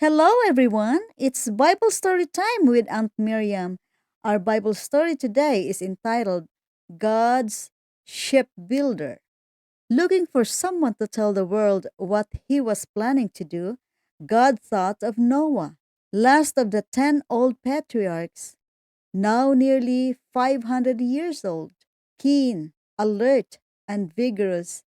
Hello, everyone. It's Bible story time with Aunt Miriam. Our Bible story today is entitled God's Shipbuilder. Looking for someone to tell the world what he was planning to do, God thought of Noah, last of the 10 old patriarchs, now nearly 500 years old. Keen, alert, and vigorous,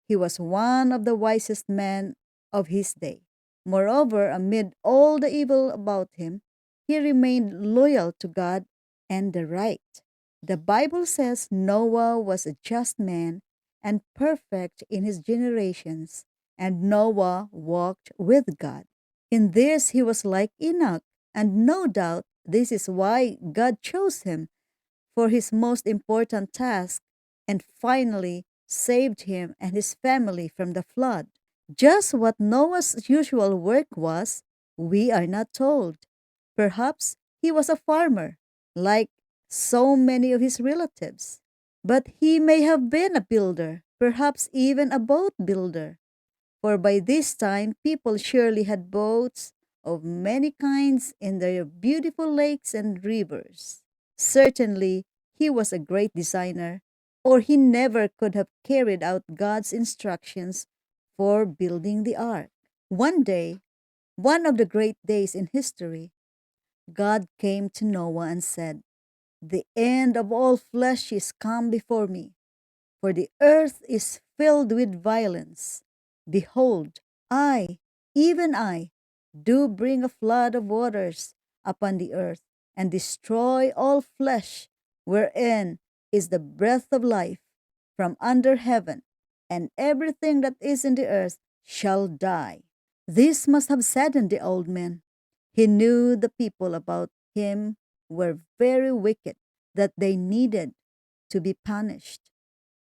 he was one of the wisest men of his day. Moreover, amid all the evil about him, he remained loyal to God and the right. The Bible says Noah was a just man and perfect in his generations, and Noah walked with God. In this, he was like Enoch, and no doubt this is why God chose him for his most important task and finally saved him and his family from the flood. Just what Noah's usual work was, we are not told. Perhaps he was a farmer, like so many of his relatives. But he may have been a builder, perhaps even a boat builder, for by this time people surely had boats of many kinds in their beautiful lakes and rivers. Certainly, he was a great designer, or he never could have carried out God's instructions for building the ark. One day, one of the great days in history, God came to Noah and said, "The end of all flesh is come before me, for the earth is filled with violence. Behold, I, even I, do bring a flood of waters upon the earth, and destroy all flesh, wherein is the breath of life from under heaven, and everything that is in the earth shall die." This must have saddened the old man. He knew the people about him were very wicked, that they needed to be punished.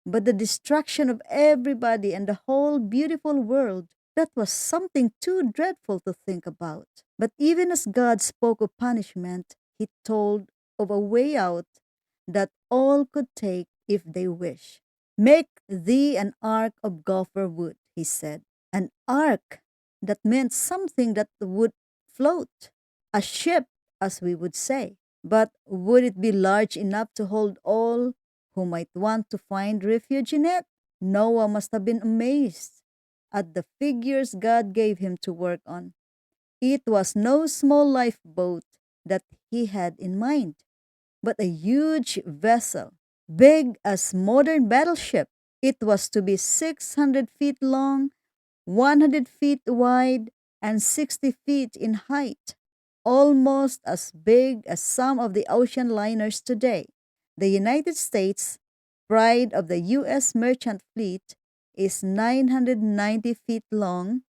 But the destruction of everybody and the whole beautiful world, that was something too dreadful to think about. But even as God spoke of punishment, he told of a way out that all could take if they wish. "Make thee an ark of gopher wood," he said. An ark, that meant something that would float. A ship, as we would say. But would it be large enough to hold all who might want to find refuge in it? Noah must have been amazed at the figures God gave him to work on. It was no small lifeboat that he had in mind, but a huge vessel, big as modern battleship. It was to be 600 feet long, 100 feet wide, and 60 feet in height, almost as big as some of the ocean liners today. The United States, pride of the U.S. merchant fleet, is 990 feet long,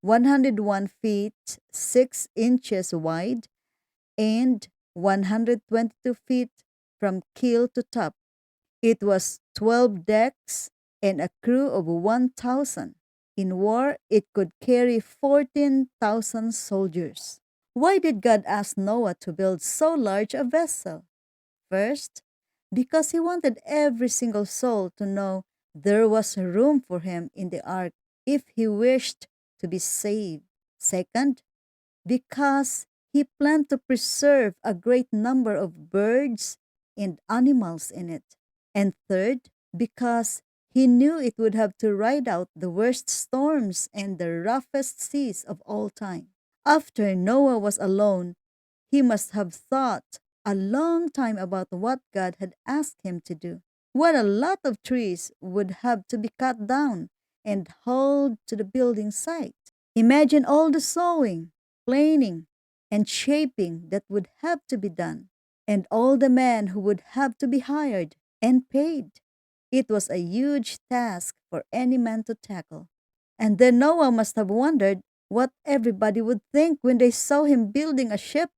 101 feet 6 inches wide, and 122 feet from keel to top. It was 12 decks and a crew of 1,000. In war, it could carry 14,000 soldiers. Why did God ask Noah to build so large a vessel? First, because he wanted every single soul to know there was room for him in the ark if he wished to be saved. Second, because he planned to preserve a great number of birds and animals in it. And third, because he knew it would have to ride out the worst storms and the roughest seas of all time. After Noah was alone, he must have thought a long time about what God had asked him to do. What a lot of trees would have to be cut down and hauled to the building site. Imagine all the sewing, planing, and shaping that would have to be done, and all the men who would have to be hired and paid. It was a huge task for any man to tackle. And then Noah must have wondered what everybody would think when they saw him building a ship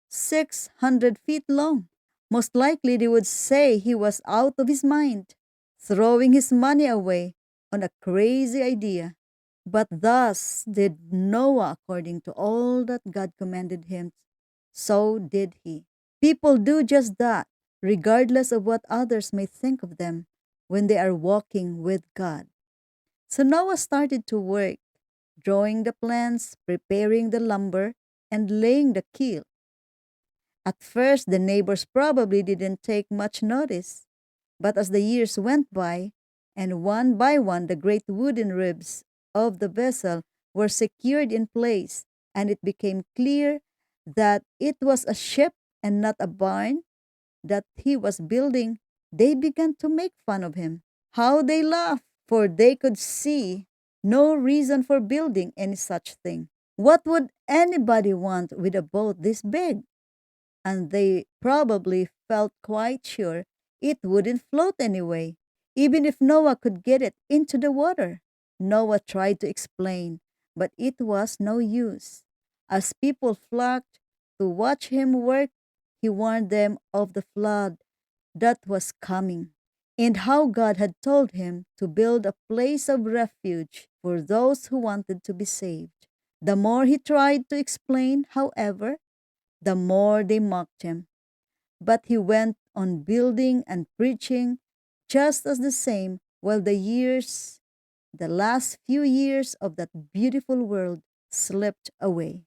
600 feet long. Most likely they would say he was out of his mind, throwing his money away on a crazy idea. But thus did Noah according to all that God commanded him, so did he. People do just that, regardless of what others may think of them when they are walking with God. So Noah started to work, drawing the plans, preparing the lumber, and laying the keel. At first, the neighbors probably didn't take much notice, but as the years went by, and one by one the great wooden ribs of the vessel were secured in place, and it became clear that it was a ship and not a barn that he was building, they began to make fun of him. How they laughed, for they could see no reason for building any such thing. What would anybody want with a boat this big? And they probably felt quite sure it wouldn't float anyway, even if Noah could get it into the water. Noah tried to explain, but it was no use. As people flocked to watch him work, he warned them of the flood that was coming and how God had told him to build a place of refuge for those who wanted to be saved. The more he tried to explain, however, the more they mocked him. But he went on building and preaching just as the same while the last few years of that beautiful world slipped away.